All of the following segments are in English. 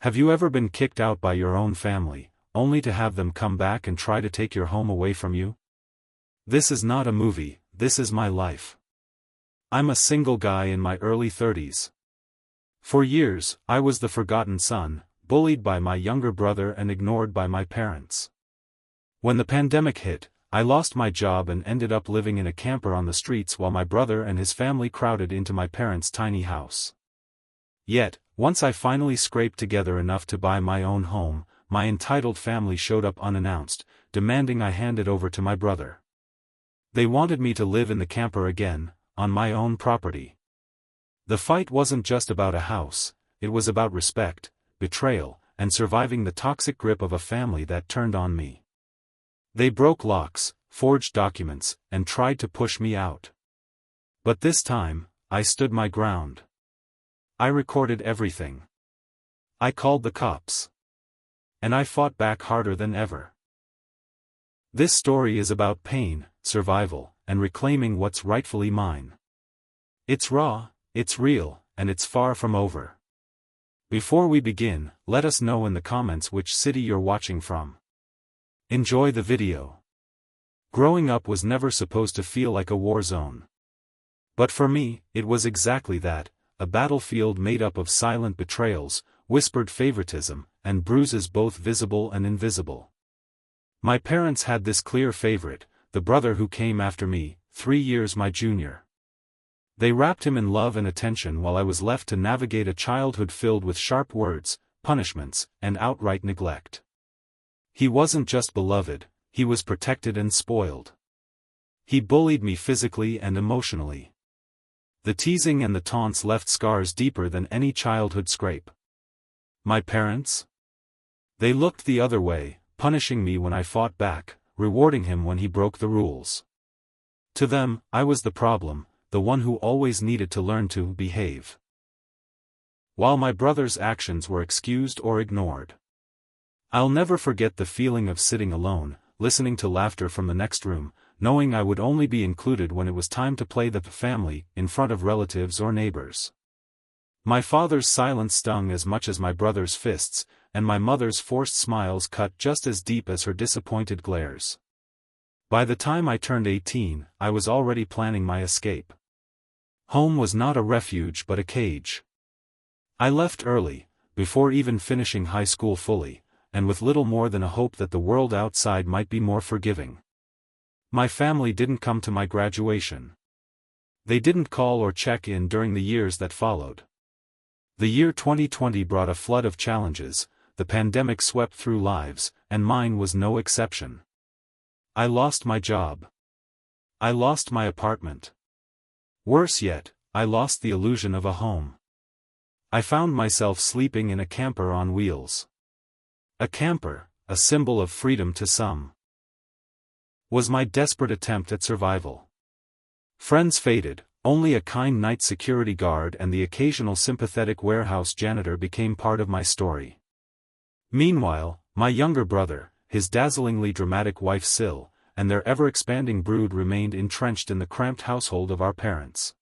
Have you ever been kicked out by your own family, only to have them come back and try to take your home away from you? This is not a movie, this is my life. I'm a single guy in my early 30s. For years, I was the forgotten son, bullied by my younger brother and ignored by my parents. When the pandemic hit, I lost my job and ended up living in a camper on the streets while my brother and his family crowded into my parents' tiny house. Yet, once I finally scraped together enough to buy my own home, my entitled family showed up unannounced, demanding I hand it over to my brother. They wanted me to live in the camper again, on my own property. The fight wasn't just about a house, it was about respect, betrayal, and surviving the toxic grip of a family that turned on me. They broke locks, forged documents, and tried to push me out. But this time, I stood my ground. I recorded everything. I called the cops. And I fought back harder than ever. This story is about pain, survival, and reclaiming what's rightfully mine. It's raw, it's real, and it's far from over. Before we begin, let us know in the comments which city you're watching from. Enjoy the video. Growing up was never supposed to feel like a war zone. But for me, it was exactly that, a battlefield made up of silent betrayals, whispered favoritism, and bruises both visible and invisible. My parents had this clear favorite, the brother who came after me, 3 years my junior. They wrapped him in love and attention while I was left to navigate a childhood filled with sharp words, punishments, and outright neglect. He wasn't just beloved, he was protected and spoiled. He bullied me physically and emotionally. The teasing and the taunts left scars deeper than any childhood scrape. My parents? They looked the other way, punishing me when I fought back, rewarding him when he broke the rules. To them, I was the problem, the one who always needed to learn to behave. While my brother's actions were excused or ignored. I'll never forget the feeling of sitting alone, listening to laughter from the next room, knowing I would only be included when it was time to play the family, in front of relatives or neighbors. My father's silence stung as much as my brother's fists, and my mother's forced smiles cut just as deep as her disappointed glares. By the time I turned 18, I was already planning my escape. Home was not a refuge but a cage. I left early, before even finishing high school fully, and with little more than a hope that the world outside might be more forgiving. My family didn't come to my graduation. They didn't call or check in during the years that followed. The year 2020 brought a flood of challenges, the pandemic swept through lives, and mine was no exception. I lost my job. I lost my apartment. Worse yet, I lost the illusion of a home. I found myself sleeping in a camper on wheels. A camper, a symbol of freedom to some, was my desperate attempt at survival. Friends faded, only a kind night security guard and the occasional sympathetic warehouse janitor became part of my story. Meanwhile, my younger brother, his dazzlingly dramatic wife Sil, and their ever-expanding brood remained entrenched in the cramped household of our parents.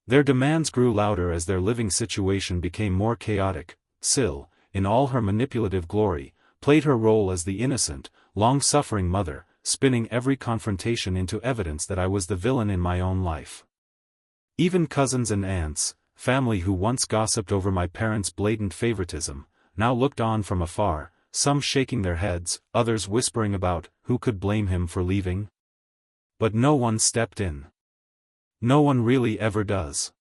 Their demands grew louder as their living situation became more chaotic. Sil, in all her manipulative glory, played her role as the innocent, long-suffering mother, spinning every confrontation into evidence that I was the villain in my own life. Even cousins and aunts, family who once gossiped over my parents' blatant favoritism, now looked on from afar, some shaking their heads, others whispering about who could blame him for leaving. But no one stepped in. No one really ever does.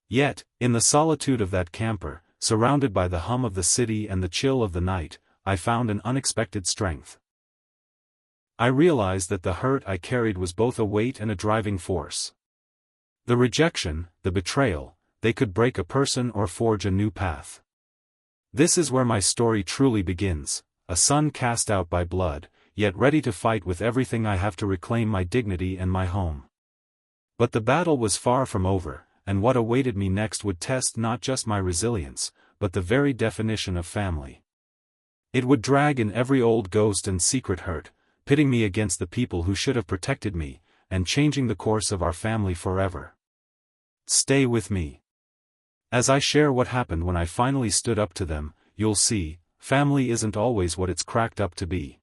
Yet, in the solitude of that camper, surrounded by the hum of the city and the chill of the night, I found an unexpected strength. I realized that the hurt I carried was both a weight and a driving force. The rejection, the betrayal, they could break a person or forge a new path. This is where my story truly begins, a son cast out by blood, yet ready to fight with everything I have to reclaim my dignity and my home. But the battle was far from over, and what awaited me next would test not just my resilience, but the very definition of family. It would drag in every old ghost and secret hurt, pitting me against the people who should have protected me, and changing the course of our family forever. Stay with me. As I share what happened when I finally stood up to them, you'll see, family isn't always what it's cracked up to be.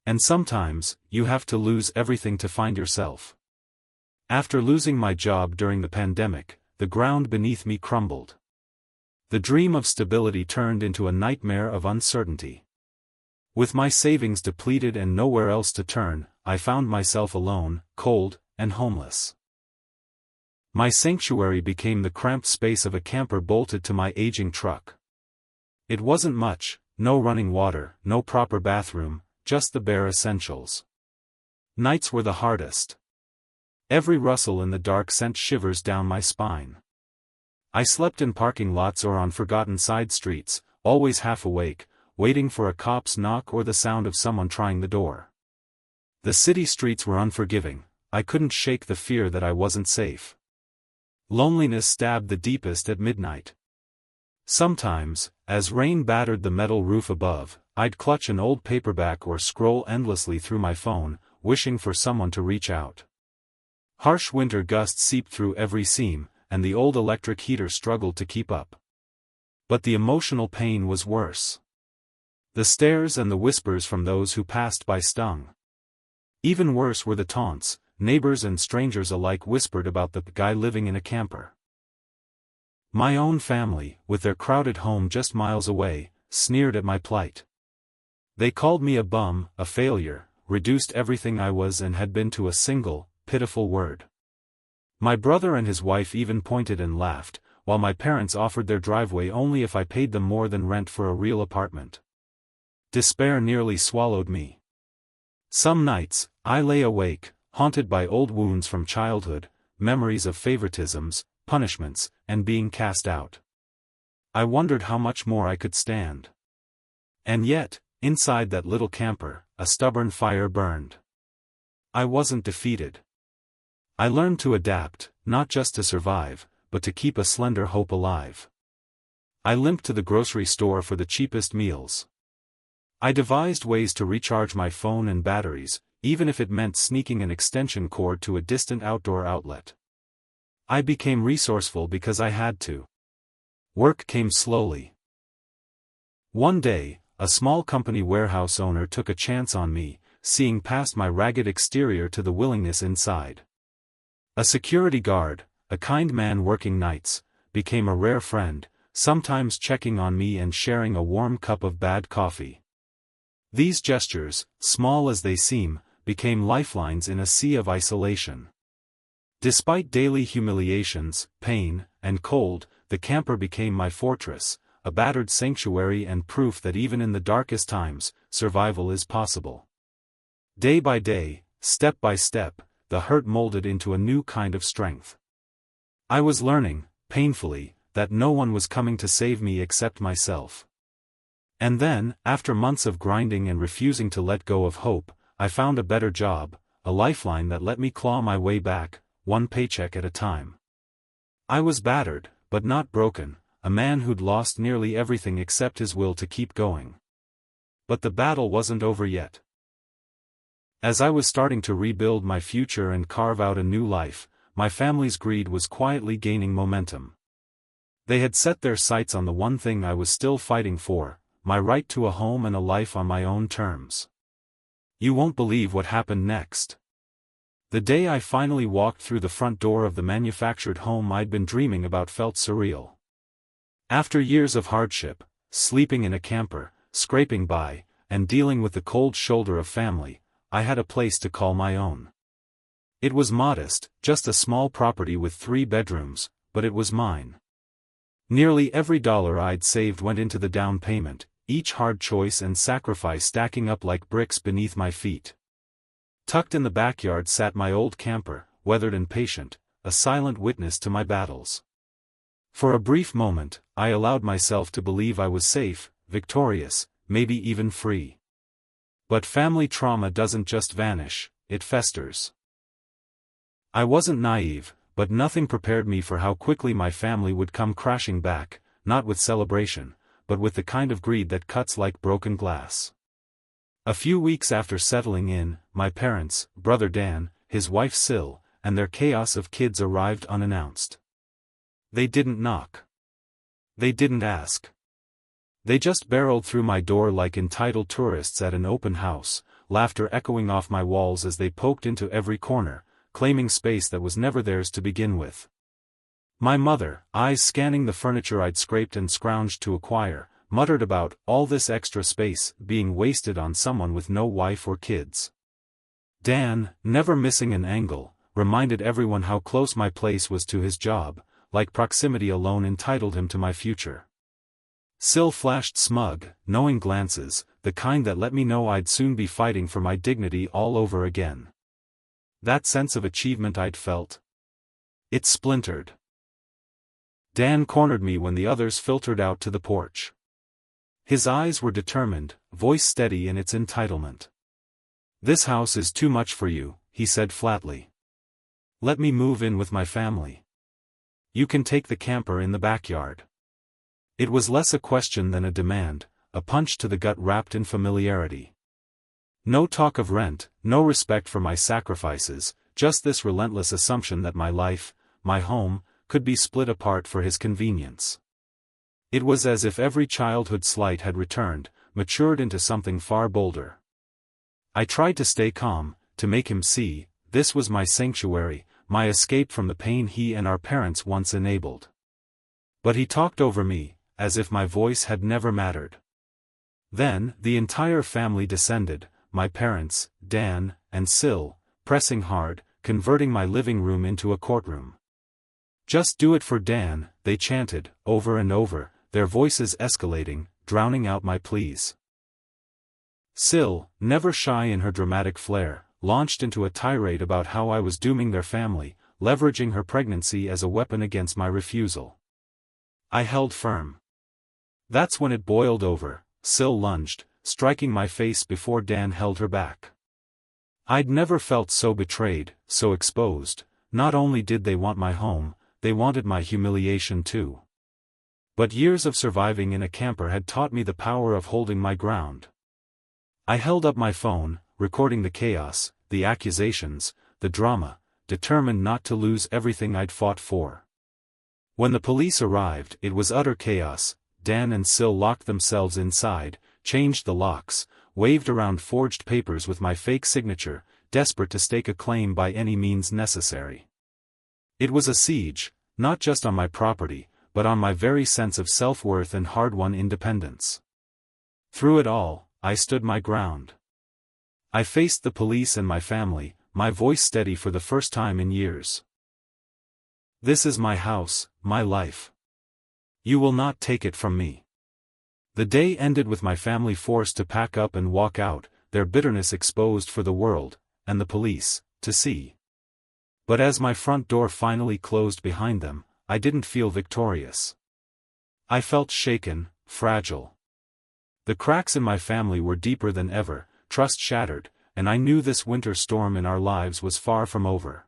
And sometimes, you have to lose everything to find yourself. After losing my job during the pandemic, the ground beneath me crumbled. The dream of stability turned into a nightmare of uncertainty. With my savings depleted and nowhere else to turn, I found myself alone, cold, and homeless. My sanctuary became the cramped space of a camper bolted to my aging truck. It wasn't much, no running water, no proper bathroom, just the bare essentials. Nights were the hardest. Every rustle in the dark sent shivers down my spine. I slept in parking lots or on forgotten side streets, always half awake, waiting for a cop's knock or the sound of someone trying the door. The city streets were unforgiving. I couldn't shake the fear that I wasn't safe. Loneliness stabbed the deepest at midnight. Sometimes, as rain battered the metal roof above, I'd clutch an old paperback or scroll endlessly through my phone, wishing for someone to reach out. Harsh winter gusts seeped through every seam, and the old electric heater struggled to keep up. But the emotional pain was worse. The stares and the whispers from those who passed by stung. Even worse were the taunts. Neighbors and strangers alike whispered about the guy living in a camper. My own family, with their crowded home just miles away, sneered at my plight. They called me a bum, a failure, reduced everything I was and had been to a single, pitiful word. My brother and his wife even pointed and laughed, while my parents offered their driveway only if I paid them more than rent for a real apartment. Despair nearly swallowed me. Some nights, I lay awake, haunted by old wounds from childhood, memories of favoritisms, punishments, and being cast out. I wondered how much more I could stand. And yet, inside that little camper, a stubborn fire burned. I wasn't defeated. I learned to adapt, not just to survive, but to keep a slender hope alive. I limped to the grocery store for the cheapest meals. I devised ways to recharge my phone and batteries, even if it meant sneaking an extension cord to a distant outdoor outlet. I became resourceful because I had to. Work came slowly. One day, a small company warehouse owner took a chance on me, seeing past my ragged exterior to the willingness inside. A security guard, a kind man working nights, became a rare friend, sometimes checking on me and sharing a warm cup of bad coffee. These gestures, small as they seem, became lifelines in a sea of isolation. Despite daily humiliations, pain, and cold, the camper became my fortress, a battered sanctuary and proof that even in the darkest times, survival is possible. Day by day, step by step, the hurt molded into a new kind of strength. I was learning, painfully, that no one was coming to save me except myself. And then, after months of grinding and refusing to let go of hope, I found a better job, a lifeline that let me claw my way back, one paycheck at a time. I was battered, but not broken, a man who'd lost nearly everything except his will to keep going. But the battle wasn't over yet. As I was starting to rebuild my future and carve out a new life, my family's greed was quietly gaining momentum. They had set their sights on the one thing I was still fighting for, my right to a home and a life on my own terms. You won't believe what happened next. The day I finally walked through the front door of the manufactured home I'd been dreaming about felt surreal. After years of hardship, sleeping in a camper, scraping by, and dealing with the cold shoulder of family, I had a place to call my own. It was modest, just a small property with 3 bedrooms, but it was mine. Nearly every dollar I'd saved went into the down payment, each hard choice and sacrifice stacking up like bricks beneath my feet. Tucked in the backyard sat my old camper, weathered and patient, a silent witness to my battles. For a brief moment, I allowed myself to believe I was safe, victorious, maybe even free. But family trauma doesn't just vanish, it festers. I wasn't naive, but nothing prepared me for how quickly my family would come crashing back, not with celebration, but with the kind of greed that cuts like broken glass. A few weeks after settling in, my parents, brother Dan, his wife Sil, and their chaos of kids arrived unannounced. They didn't knock. They didn't ask. They just barreled through my door like entitled tourists at an open house, laughter echoing off my walls as they poked into every corner, claiming space that was never theirs to begin with. My mother, eyes scanning the furniture I'd scraped and scrounged to acquire, muttered about all this extra space being wasted on someone with no wife or kids. Dan, never missing an angle, reminded everyone how close my place was to his job, like proximity alone entitled him to my future. Sil flashed smug, knowing glances, the kind that let me know I'd soon be fighting for my dignity all over again. That sense of achievement I'd felt. It splintered. Dan cornered me when the others filtered out to the porch. His eyes were determined, voice steady in its entitlement. "This house is too much for you," he said flatly. "Let me move in with my family. You can take the camper in the backyard." It was less a question than a demand, a punch to the gut wrapped in familiarity. No talk of rent, no respect for my sacrifices, just this relentless assumption that my life, my home, could be split apart for his convenience. It was as if every childhood slight had returned, matured into something far bolder. I tried to stay calm, to make him see, this was my sanctuary, my escape from the pain he and our parents once enabled. But he talked over me, as if my voice had never mattered. Then, the entire family descended, my parents, Dan, and Sil, pressing hard, converting my living room into a courtroom. "Just do it for Dan," they chanted, over and over, their voices escalating, drowning out my pleas. Sil, never shy in her dramatic flair, launched into a tirade about how I was dooming their family, leveraging her pregnancy as a weapon against my refusal. I held firm. That's when it boiled over. Sil lunged, striking my face before Dan held her back. I'd never felt so betrayed, so exposed. Not only did they want my home, they wanted my humiliation too. But years of surviving in a camper had taught me the power of holding my ground. I held up my phone, recording the chaos, the accusations, the drama, determined not to lose everything I'd fought for. When the police arrived, it was utter chaos. Dan and Sil locked themselves inside, changed the locks, waved around forged papers with my fake signature, desperate to stake a claim by any means necessary. It was a siege, not just on my property, but on my very sense of self-worth and hard-won independence. Through it all, I stood my ground. I faced the police and my family, my voice steady for the first time in years. "This is my house, my life. You will not take it from me." The day ended with my family forced to pack up and walk out, their bitterness exposed for the world, and the police, to see. But as my front door finally closed behind them, I didn't feel victorious. I felt shaken, fragile. The cracks in my family were deeper than ever, trust shattered, and I knew this winter storm in our lives was far from over.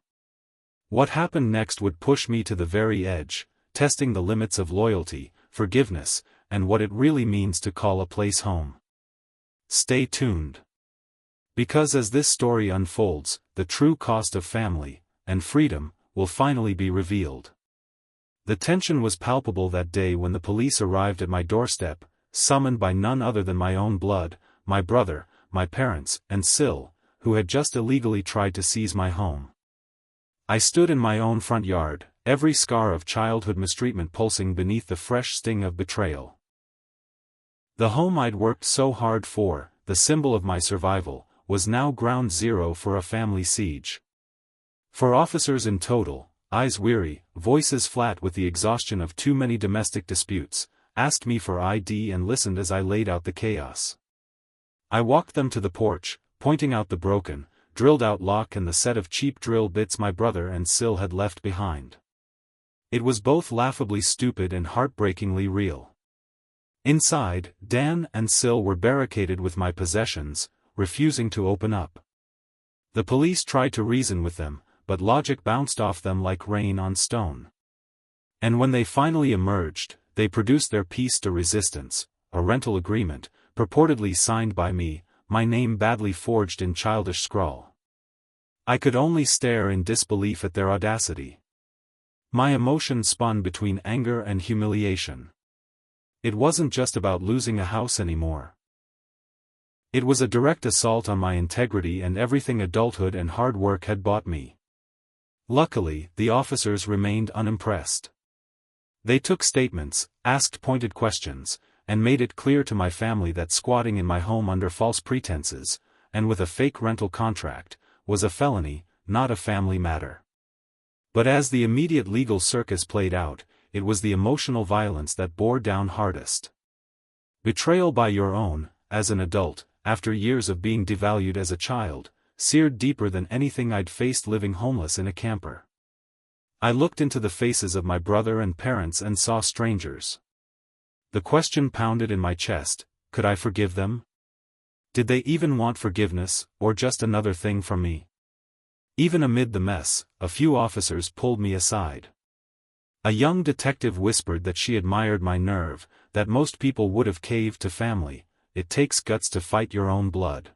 What happened next would push me to the very edge, testing the limits of loyalty, forgiveness, and what it really means to call a place home. Stay tuned. Because as this story unfolds, the true cost of family, and freedom, will finally be revealed. The tension was palpable that day when the police arrived at my doorstep, summoned by none other than my own blood, my brother, my parents, and Sil, who had just illegally tried to seize my home. I stood in my own front yard, every scar of childhood mistreatment pulsing beneath the fresh sting of betrayal. The home I'd worked so hard for, the symbol of my survival, was now ground zero for a family siege. 4 officers in total, eyes weary, voices flat with the exhaustion of too many domestic disputes, asked me for ID and listened as I laid out the chaos. I walked them to the porch, pointing out the broken, drilled-out lock and the set of cheap drill bits my brother and Sil had left behind. It was both laughably stupid and heartbreakingly real. Inside, Dan and Sil were barricaded with my possessions, refusing to open up. The police tried to reason with them, but logic bounced off them like rain on stone. And when they finally emerged, they produced their piece de resistance, a rental agreement, purportedly signed by me, my name badly forged in childish scrawl. I could only stare in disbelief at their audacity. My emotions spun between anger and humiliation. It wasn't just about losing a house anymore. It was a direct assault on my integrity and everything adulthood and hard work had bought me. Luckily, the officers remained unimpressed. They took statements, asked pointed questions, and made it clear to my family that squatting in my home under false pretenses, and with a fake rental contract, was a felony, not a family matter. But as the immediate legal circus played out, it was the emotional violence that bore down hardest. Betrayal by your own, as an adult, after years of being devalued as a child, seared deeper than anything I'd faced living homeless in a camper. I looked into the faces of my brother and parents and saw strangers. The question pounded in my chest, could I forgive them? Did they even want forgiveness, or just another thing from me? Even amid the mess, a few officers pulled me aside. A young detective whispered that she admired my nerve, that most people would have caved to family. It takes guts to fight your own blood.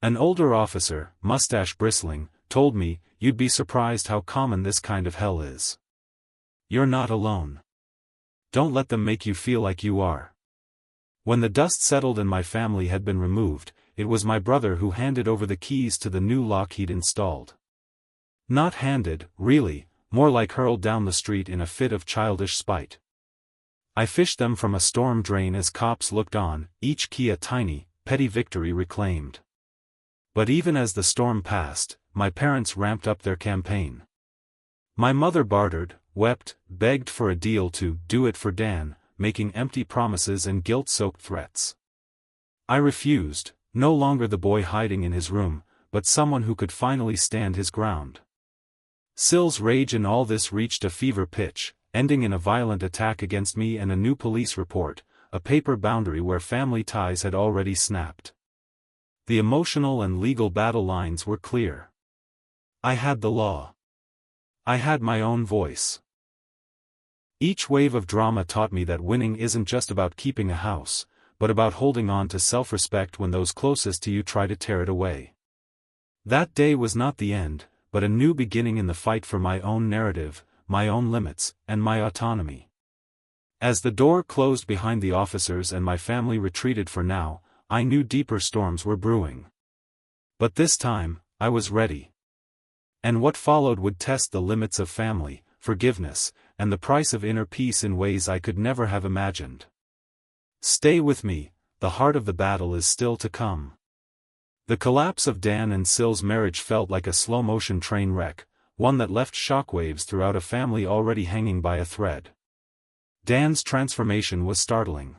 An older officer, mustache bristling, told me, you'd be surprised how common this kind of hell is. You're not alone. Don't let them make you feel like you are. When the dust settled and my family had been removed, it was my brother who handed over the keys to the new lock he'd installed. Not handed, really, more like hurled down the street in a fit of childish spite. I fished them from a storm drain as cops looked on, each key a tiny, petty victory reclaimed. But even as the storm passed, my parents ramped up their campaign. My mother bartered, wept, begged for a deal to do it for Dan, making empty promises and guilt-soaked threats. I refused, no longer the boy hiding in his room, but someone who could finally stand his ground. Sill's rage in all this reached a fever pitch, ending in a violent attack against me and a new police report, a paper boundary where family ties had already snapped. The emotional and legal battle lines were clear. I had the law. I had my own voice. Each wave of drama taught me that winning isn't just about keeping a house, but about holding on to self-respect when those closest to you try to tear it away. That day was not the end, but a new beginning in the fight for my own narrative, my own limits, and my autonomy. As the door closed behind the officers and my family retreated for now, I knew deeper storms were brewing. But this time, I was ready. And what followed would test the limits of family, forgiveness, and the price of inner peace in ways I could never have imagined. Stay with me, the heart of the battle is still to come. The collapse of Dan and Sill's marriage felt like a slow-motion train wreck, one that left shockwaves throughout a family already hanging by a thread. Dan's transformation was startling.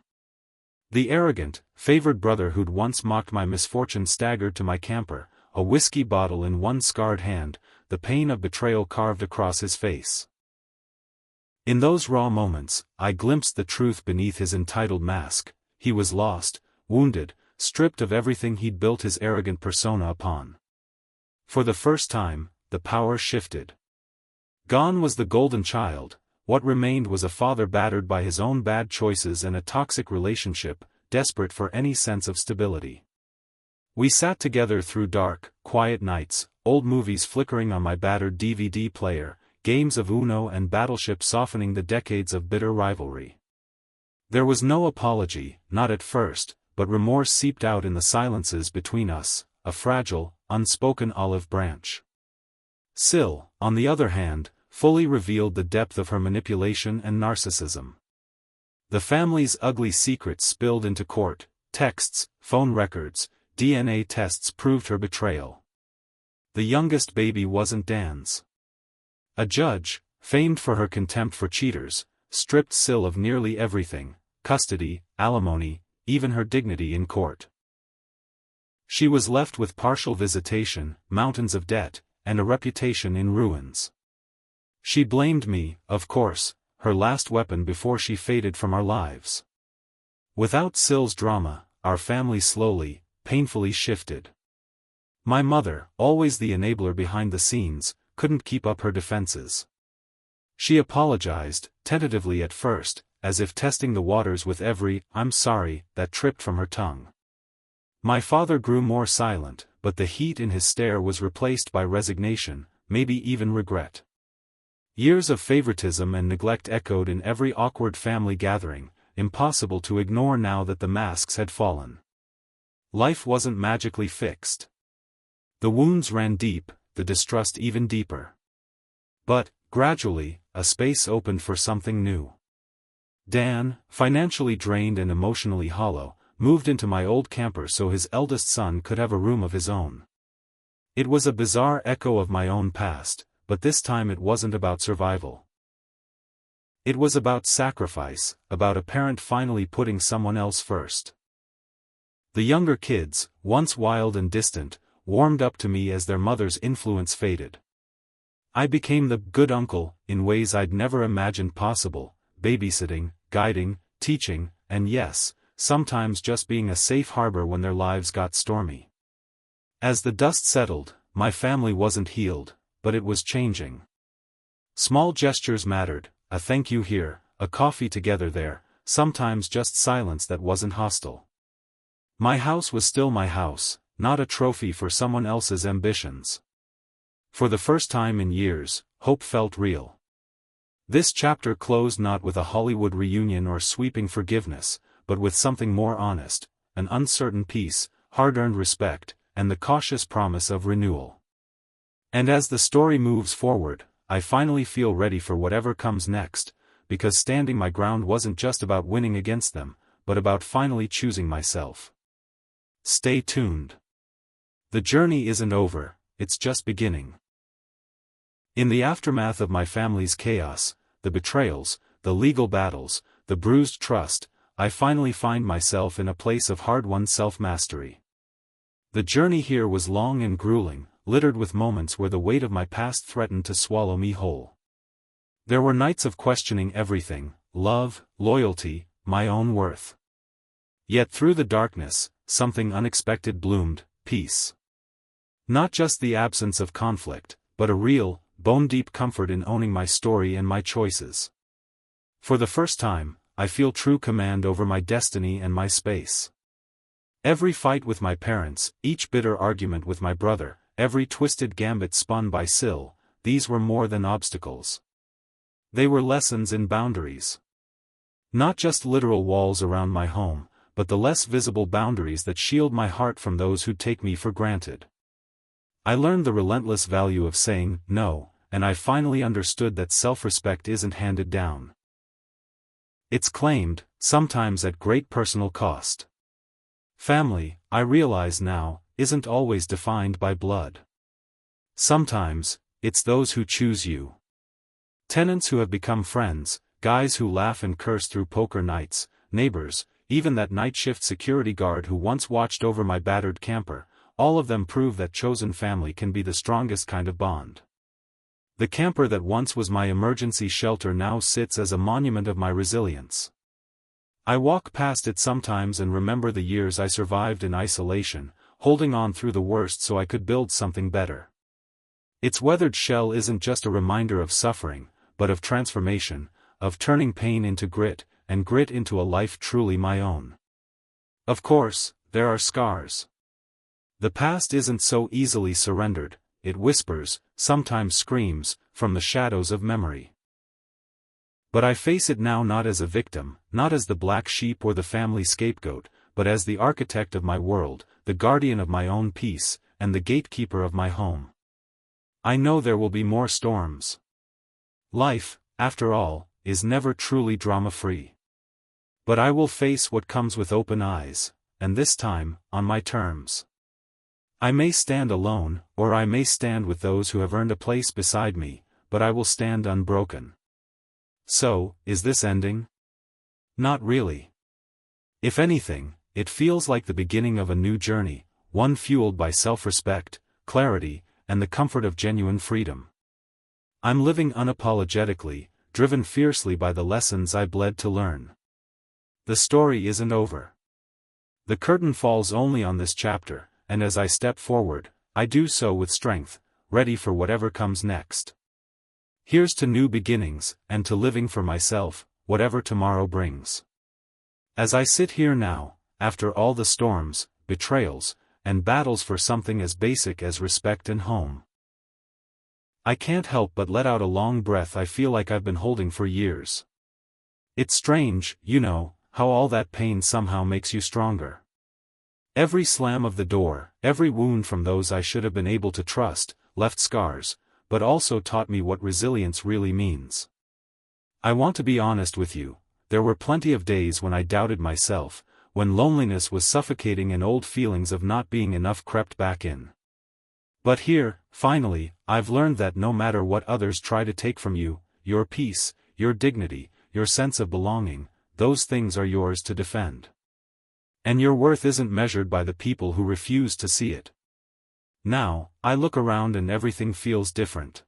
The arrogant, favored brother who'd once mocked my misfortune staggered to my camper, a whiskey bottle in one scarred hand, the pain of betrayal carved across his face. In those raw moments, I glimpsed the truth beneath his entitled mask. He was lost, wounded, stripped of everything he'd built his arrogant persona upon. For the first time, the power shifted. Gone was the golden child, what remained was a father battered by his own bad choices and a toxic relationship, desperate for any sense of stability. We sat together through dark, quiet nights, old movies flickering on my battered DVD player, games of Uno and Battleship softening the decades of bitter rivalry. There was no apology, not at first, but remorse seeped out in the silences between us, a fragile, unspoken olive branch. Sill, on the other hand, fully revealed the depth of her manipulation and narcissism. The family's ugly secrets spilled into court, texts, phone records, DNA tests proved her betrayal. The youngest baby wasn't Dan's. A judge, famed for her contempt for cheaters, stripped Sill of nearly everything, custody, alimony, even her dignity in court. She was left with partial visitation, mountains of debt, and a reputation in ruins. She blamed me, of course, her last weapon before she faded from our lives. Without Sill's drama, our family slowly, painfully shifted. My mother, always the enabler behind the scenes, couldn't keep up her defenses. She apologized, tentatively at first, as if testing the waters with every "I'm sorry" that tripped from her tongue. My father grew more silent, but the heat in his stare was replaced by resignation, maybe even regret. Years of favoritism and neglect echoed in every awkward family gathering, impossible to ignore now that the masks had fallen. Life wasn't magically fixed. The wounds ran deep, the distrust even deeper. But, gradually, a space opened for something new. Dan, financially drained and emotionally hollow, moved into my old camper so his eldest son could have a room of his own. It was a bizarre echo of my own past, but this time it wasn't about survival. It was about sacrifice, about a parent finally putting someone else first. The younger kids, once wild and distant, warmed up to me as their mother's influence faded. I became the good uncle, in ways I'd never imagined possible, babysitting, guiding, teaching, and yes, sometimes just being a safe harbor when their lives got stormy. As the dust settled, my family wasn't healed, but it was changing. Small gestures mattered, a thank you here, a coffee together there, sometimes just silence that wasn't hostile. My house was still my house, not a trophy for someone else's ambitions. For the first time in years, hope felt real. This chapter closed not with a Hollywood reunion or sweeping forgiveness, but with something more honest, an uncertain peace, hard-earned respect, and the cautious promise of renewal. And as the story moves forward, I finally feel ready for whatever comes next, because standing my ground wasn't just about winning against them, but about finally choosing myself. Stay tuned. The journey isn't over, it's just beginning. In the aftermath of my family's chaos, the betrayals, the legal battles, the bruised trust, I finally find myself in a place of hard-won self-mastery. The journey here was long and grueling, littered with moments where the weight of my past threatened to swallow me whole. There were nights of questioning everything, love, loyalty, my own worth. Yet through the darkness, something unexpected bloomed, peace. Not just the absence of conflict, but a real, bone-deep comfort in owning my story and my choices. For the first time, I feel true command over my destiny and my space. Every fight with my parents, each bitter argument with my brother, every twisted gambit spun by Syl, these were more than obstacles. They were lessons in boundaries. Not just literal walls around my home, but the less visible boundaries that shield my heart from those who take me for granted. I learned the relentless value of saying no, and I finally understood that self-respect isn't handed down. It's claimed, sometimes at great personal cost. Family, I realize now, isn't always defined by blood. Sometimes, it's those who choose you. Tenants who have become friends, guys who laugh and curse through poker nights, neighbors, even that night shift security guard who once watched over my battered camper, all of them prove that chosen family can be the strongest kind of bond. The camper that once was my emergency shelter now sits as a monument of my resilience. I walk past it sometimes and remember the years I survived in isolation, holding on through the worst so I could build something better. Its weathered shell isn't just a reminder of suffering, but of transformation, of turning pain into grit, and grit into a life truly my own. Of course, there are scars. The past isn't so easily surrendered, it whispers, sometimes screams, from the shadows of memory. But I face it now not as a victim, not as the black sheep or the family scapegoat, but as the architect of my world, the guardian of my own peace, and the gatekeeper of my home. I know there will be more storms. Life, after all, is never truly drama-free. But I will face what comes with open eyes, and this time, on my terms. I may stand alone, or I may stand with those who have earned a place beside me, but I will stand unbroken. So, is this ending? Not really. If anything, it feels like the beginning of a new journey, one fueled by self-respect, clarity, and the comfort of genuine freedom. I'm living unapologetically, driven fiercely by the lessons I bled to learn. The story isn't over. The curtain falls only on this chapter, and as I step forward, I do so with strength, ready for whatever comes next. Here's to new beginnings, and to living for myself, whatever tomorrow brings. As I sit here now, after all the storms, betrayals, and battles for something as basic as respect and home, I can't help but let out a long breath I feel like I've been holding for years. It's strange, you know, how all that pain somehow makes you stronger. Every slam of the door, every wound from those I should have been able to trust, left scars, but also taught me what resilience really means. I want to be honest with you, there were plenty of days when I doubted myself, when loneliness was suffocating and old feelings of not being enough crept back in. But here, finally, I've learned that no matter what others try to take from you, your peace, your dignity, your sense of belonging, those things are yours to defend. And your worth isn't measured by the people who refuse to see it. Now, I look around and everything feels different.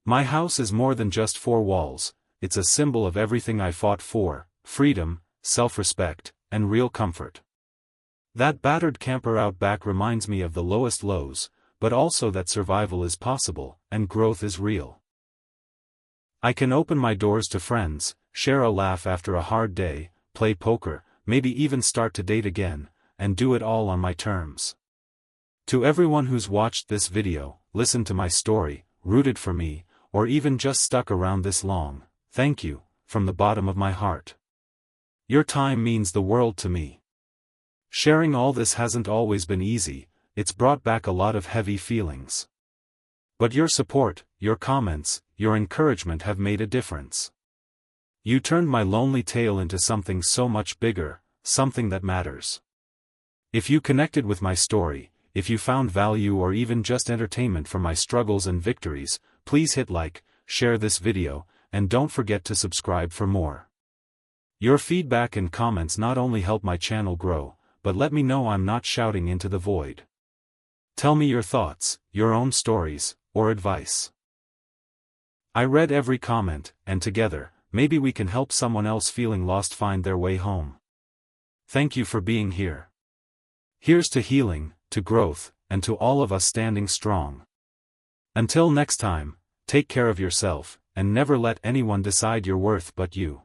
My house is more than just four walls, it's a symbol of everything I fought for: freedom, self-respect, and real comfort. That battered camper out back reminds me of the lowest lows, but also that survival is possible, and growth is real. I can open my doors to friends, share a laugh after a hard day, play poker, maybe even start to date again, and do it all on my terms. To everyone who's watched this video, listened to my story, rooted for me, or even just stuck around this long, thank you, from the bottom of my heart. Your time means the world to me. Sharing all this hasn't always been easy, it's brought back a lot of heavy feelings. But your support, your comments, your encouragement have made a difference. You turned my lonely tale into something so much bigger, something that matters. If you connected with my story, if you found value or even just entertainment from my struggles and victories, please hit like, share this video, and don't forget to subscribe for more. Your feedback and comments not only help my channel grow, but let me know I'm not shouting into the void. Tell me your thoughts, your own stories, or advice. I read every comment, and together, maybe we can help someone else feeling lost find their way home. Thank you for being here. Here's to healing, to growth, and to all of us standing strong. Until next time, take care of yourself, and never let anyone decide your worth but you.